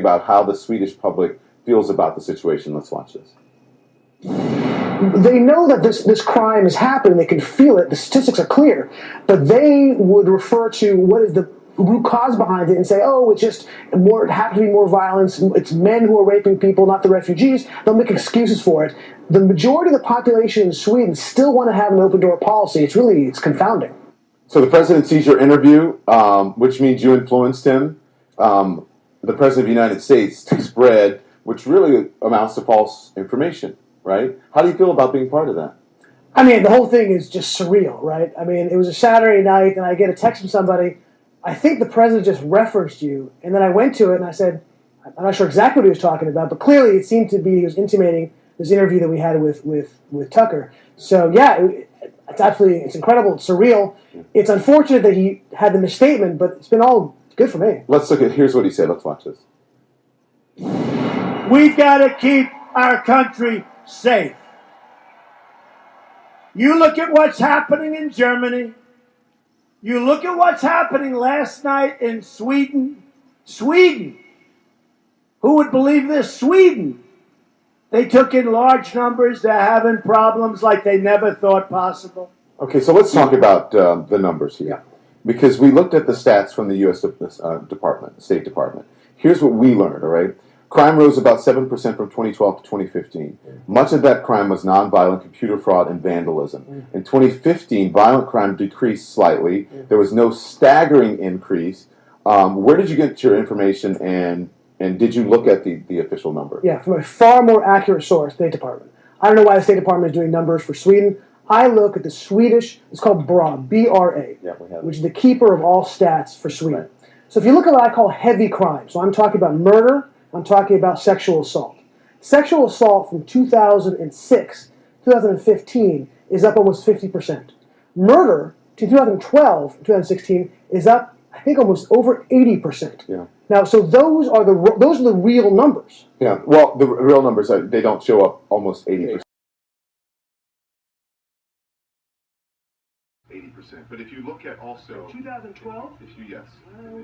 about how the Swedish public feels about the situation. Let's watch this. They know that this crime is happening. They can feel it. The statistics are clear. But they would refer to what is the root cause behind it and say, oh, it's just more, it happened to be more violence. It's men who are raping people, not the refugees. They'll make excuses for it. The majority of the population in Sweden still want to have an open door policy. It's confounding. So the president sees your interview, which means you influenced him, the president of the United States, to spread, which really amounts to false information, right? How do you feel about being part of that? I mean, the whole thing is just surreal, right? I mean, it was a Saturday night, and I get a text from somebody, I think the president just referenced you, and then I went to it, and I said, I'm not sure exactly what he was talking about, but clearly it seemed to be he was intimating this interview that we had with Tucker. So, yeah, it's incredible, it's surreal. It's unfortunate that he had the misstatement, but it's been all good for me. Let's look at, here's what he said. Let's watch this. We've got to keep our country safe. You look at what's happening in Germany. You look at what's happening last night in Sweden. Sweden. Who would believe this? Sweden. They took in large numbers. They're having problems like they never thought possible. Okay, so let's talk about the numbers here. Yeah. Because we looked at the stats from the U.S. State Department. Here's what we learned, all right? Crime rose about 7% from 2012 to 2015. Much of that crime was nonviolent computer fraud and vandalism. In 2015, violent crime decreased slightly. There was no staggering increase. Where did you get your information, and did you look at the official number? Yeah, from a far more accurate source, State Department. I don't know why the State Department is doing numbers for Sweden. I look at the Swedish, it's called BRA, B-R-A, which is the keeper of all stats for Sweden. Right. So if you look at what I call heavy crime, so I'm talking about murder, I'm talking about sexual assault. Sexual assault from 2006 2015 is up almost 50%. Murder to 2012 2016 is up, I think, almost over 80%. Yeah. Now, so those are the real numbers. Yeah. Well, the real numbers they don't show up almost 80%. 80%. But if you look at also 2012,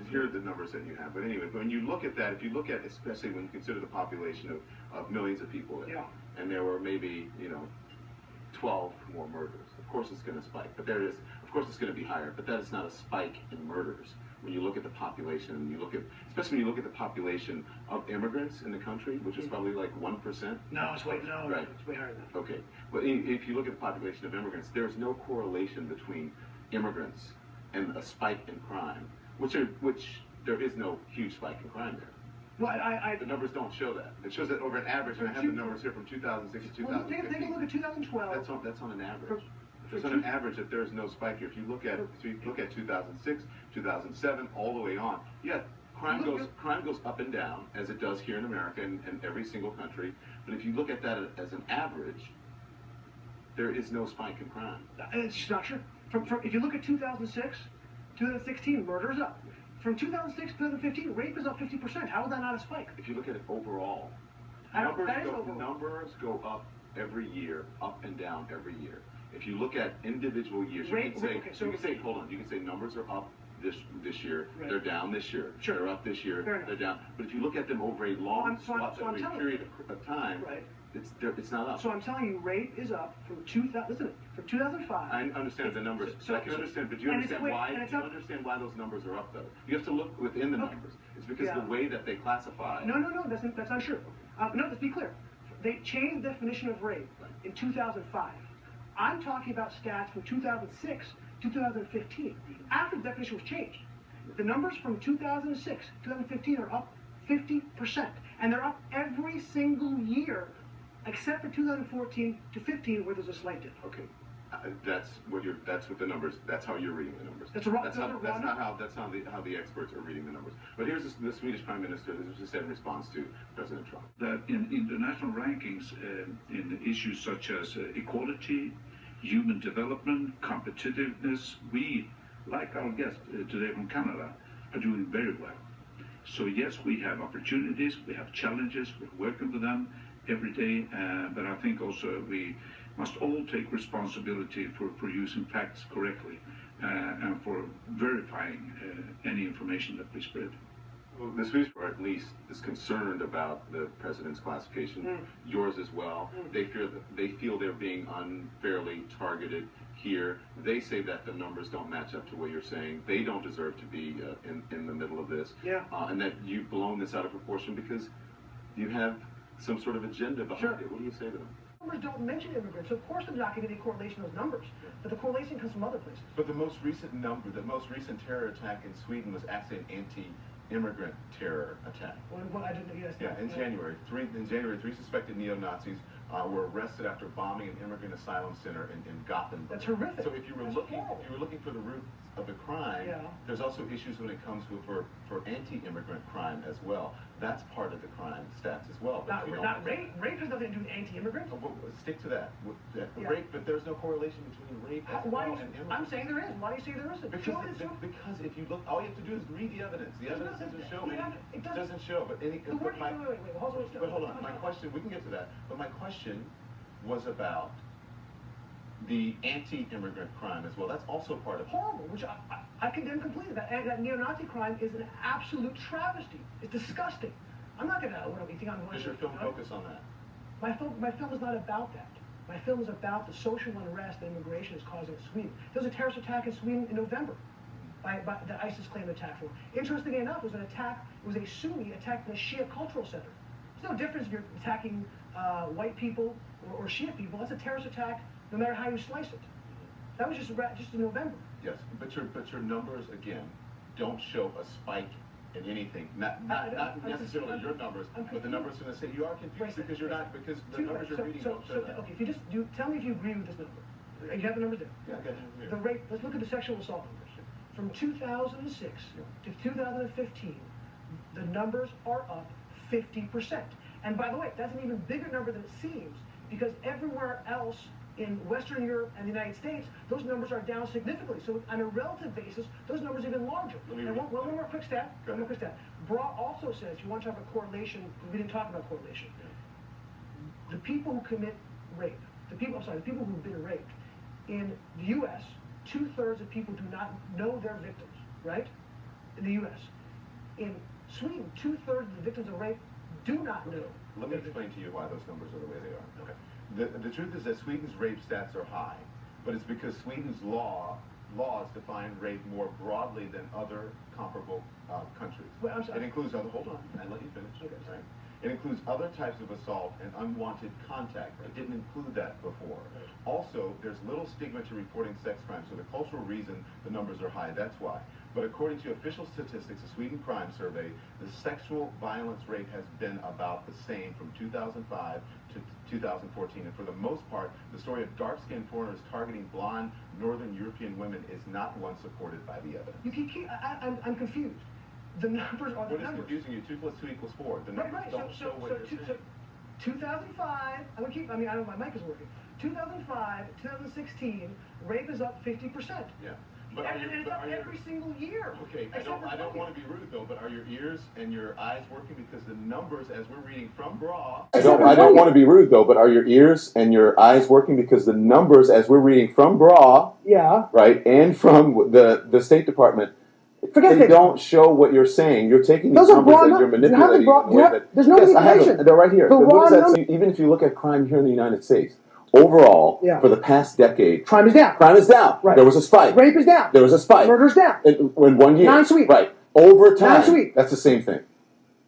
here are the numbers that you have. But anyway, when you look at that, if you look at, especially when you consider the population of millions of people, and there were maybe 12 more murders, of course it's going to spike. But there is, of course, it's going to be higher. But that is not a spike in murders. When you look at the population, and you look at, especially when you look at the population of immigrants in the country, which is probably like 1%. No, it's way right. It's way higher than that. Okay, but if you look at the population of immigrants, there's no correlation between immigrants and a spike in crime, which there is no huge spike in crime there. Well, the numbers don't show that. It shows that over an average, and I have the numbers here from 2006 to 2015. Take a look at 2012. That's on an average. There's on an average that there's no spike here. If you look at 2006, 2007, all the way on, crime goes up and down as it does here in America and every single country. But if you look at that as an average, there is no spike in crime. It's just not true. If you look at 2006, 2016, murder is up. From 2006 to 2015, rape is up 50%. How is that not a spike? If you look at it overall, numbers go up every year, up and down every year. If you look at individual years, you can say numbers are up this year, they're down this year, they're up this year, they're down. But if you look at them over a long period of time, it's not up. So I'm telling you, rape is up from 2005. I understand the numbers. I can understand, but do you understand why? Do you understand why those numbers are up, though? You have to look within the numbers. It's because of the way that they classify. No, that's not true. No, let's be clear. They changed the definition of rape in 2005. I'm talking about stats from 2006 to 2015. After the definition was changed, the numbers from 2006 to 2015 are up 50%. And they're up every single year, except for 2014 to 15, where there's a slight dip. Okay. That's what the numbers. That's how you're reading the numbers. That's how the experts are reading the numbers. But here's the Swedish Prime Minister. This was just said in response to President Trump. That in international rankings, in issues such as equality, human development, competitiveness, we, like our guest today from Canada, are doing very well. So yes, we have opportunities, we have challenges, we're working with them every day, but I think also we must all take responsibility for using facts correctly and for verifying any information that we spread. Well, the Swedish part, at least, is concerned about the president's classification. Yours as well. They feel they're being unfairly targeted here. They say that the numbers don't match up to what you're saying. They don't deserve to be in the middle of this. Yeah. And that you've blown this out of proportion because you have some sort of agenda behind it. What do you say to them? Numbers don't mention immigrants, so of course there's not going to be any correlation in those numbers. But the correlation comes from other places. But the most recent terror attack in Sweden was actually an anti-immigrant terror attack. What I didn't guess. Yeah, in January, three suspected neo-Nazis were arrested after bombing an immigrant asylum center in Gothenburg. That's horrific. So if you were looking for the roots of the crime, there's also issues when it comes for anti-immigrant crime as well. That's part of the crime stats as well. Not rape. Rape has nothing to do with anti-immigrant. Stick to that. Rape, but there's no correlation between rape as well and immigrant. I'm saying there is. Why do you say there isn't? Because if you look, all you have to do is read the evidence. The evidence doesn't show. It doesn't show. But hold on. My question. We can get to that. But my question was about the anti-immigrant crime as well. That's also part of it. Horrible, which I condemn completely. That neo-Nazi crime is an absolute travesty. It's disgusting. I'm not going to, Does your film focus on that? My film is not about that. My film is about the social unrest that immigration is causing in Sweden. There was a terrorist attack in Sweden in November that ISIS claimed attack for. Interestingly enough, it was a Sunni attack in a Shia cultural center. There's no difference if you're attacking white people or Shia people. That's a terrorist attack no matter how you slice it. That was just in November. Yes, but your numbers, again, don't show a spike in anything. Not necessarily your numbers, but the numbers from the state. You are confused because the numbers you're reading don't show that. Okay, if you just tell me if you agree with this number. You have the numbers there? Yeah, I got it. The rate, let's look at the sexual assault numbers. From 2006 to 2015, the numbers are up 50%. And by the way, that's an even bigger number than it seems, because everywhere else in Western Europe and the United States, those numbers are down significantly. So on a relative basis, those numbers are even larger. And one more quick stat. BRA also says, if you want to have a correlation, we didn't talk about correlation. The people who commit rape, the people who've been raped, in the U.S., 2/3 of people do not know their victims, right? In the U.S. In Sweden, 2/3 of the victims of rape do not know. Let me explain to you why those numbers are the way they are. Okay. The truth is that Sweden's rape stats are high, but it's because Sweden's laws define rape more broadly than other comparable countries. Well, I'm sorry. It includes other. Hold on, I let you finish. Okay. Right? It includes other types of assault and unwanted contact. It didn't include that before. Right. Also, there's little stigma to reporting sex crimes, so the cultural reason the numbers are high. That's why. But according to official statistics, the Sweden Crime Survey, the sexual violence rate has been about the same from 2005 to 2014. And for the most part, the story of dark-skinned foreigners targeting blonde Northern European women is not one supported by the evidence. I'm confused. The numbers are the numbers. What is confusing you? 2 + 2 = 4. The numbers don't show what you're saying. 2005, I don't know, my mic is working. 2005, 2016, rape is up 50%. Yeah. And it's up every single year. Okay, I don't want to be rude though, but are your ears and your eyes working? Because the numbers, as we're reading from BRA... I don't want to be rude though, but are your ears and your eyes working? Because the numbers, as we're reading from BRA... Yeah. Right, and from the State Department... They don't show what you're saying. You're taking these numbers and you're manipulating them. There's no manipulation. They're right here. Even if you look at crime here in the United States, overall, for the past decade, crime is down. Right. There was a spike. Rape is down. There was a spike. Murder's down. In 1 year. Non-sweet. Right. Over time. Non-sweet. That's the same thing.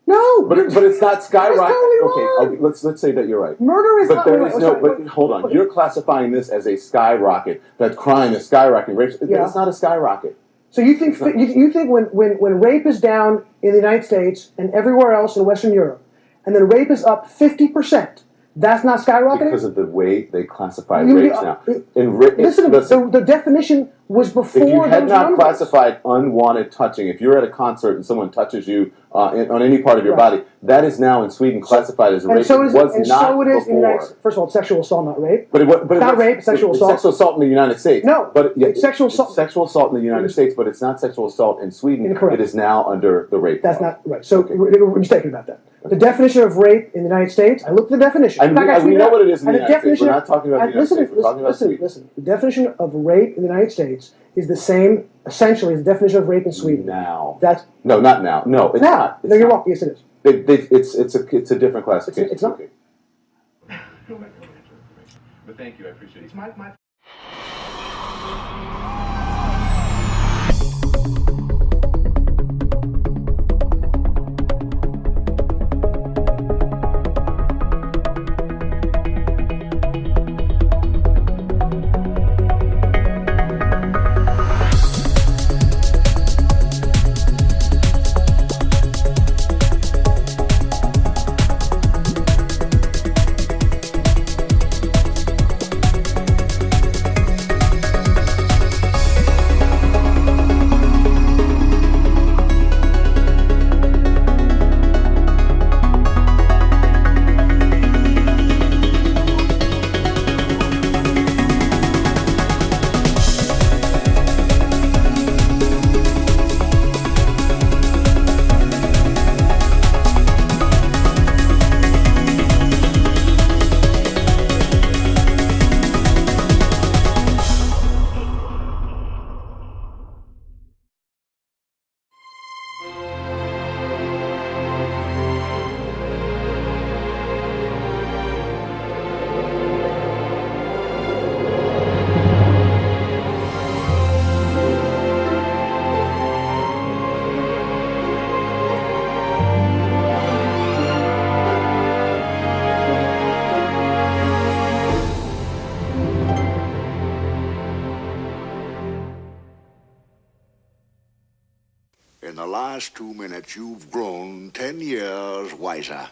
No. But it's not skyrocketing. Totally okay, let's say that you're right. Murder is not... But hold on. You're classifying this as a skyrocket. That crime is skyrocketing. Rape, it's not a skyrocket. So you think when rape is down in the United States and everywhere else in Western Europe, and then rape is up 50%, that's not skyrocketing? Because of the way they classify rapes now. Listen, the definition was before if you had not numbers. classified unwanted touching, if you're at a concert and someone touches you on any part of your body, that is now in Sweden classified as rape. And so it is in the United States. First of all, it's sexual assault, not rape. But it's not rape, it's sexual assault. It's sexual assault in the United States. No, but it's sexual assault. It's sexual assault in the United States, but it's not sexual assault in Sweden. Incorrect. It is now under the rape law. That's not right. So we're mistaken about that. The definition of rape in the United States, I looked at the definition. In fact, we know what it is in the United States. We're not talking about the United listen, States. We're talking about Sweden. Listen. The definition of rape in the United States is the same, essentially, as the definition of rape in Sweden. Now. No, not now. No, it's not. No, you're wrong. Yes, it is. It's a different classification. It's not. Okay. But thank you, I appreciate it. It's my In the last 2 minutes, you've grown 10 years wiser.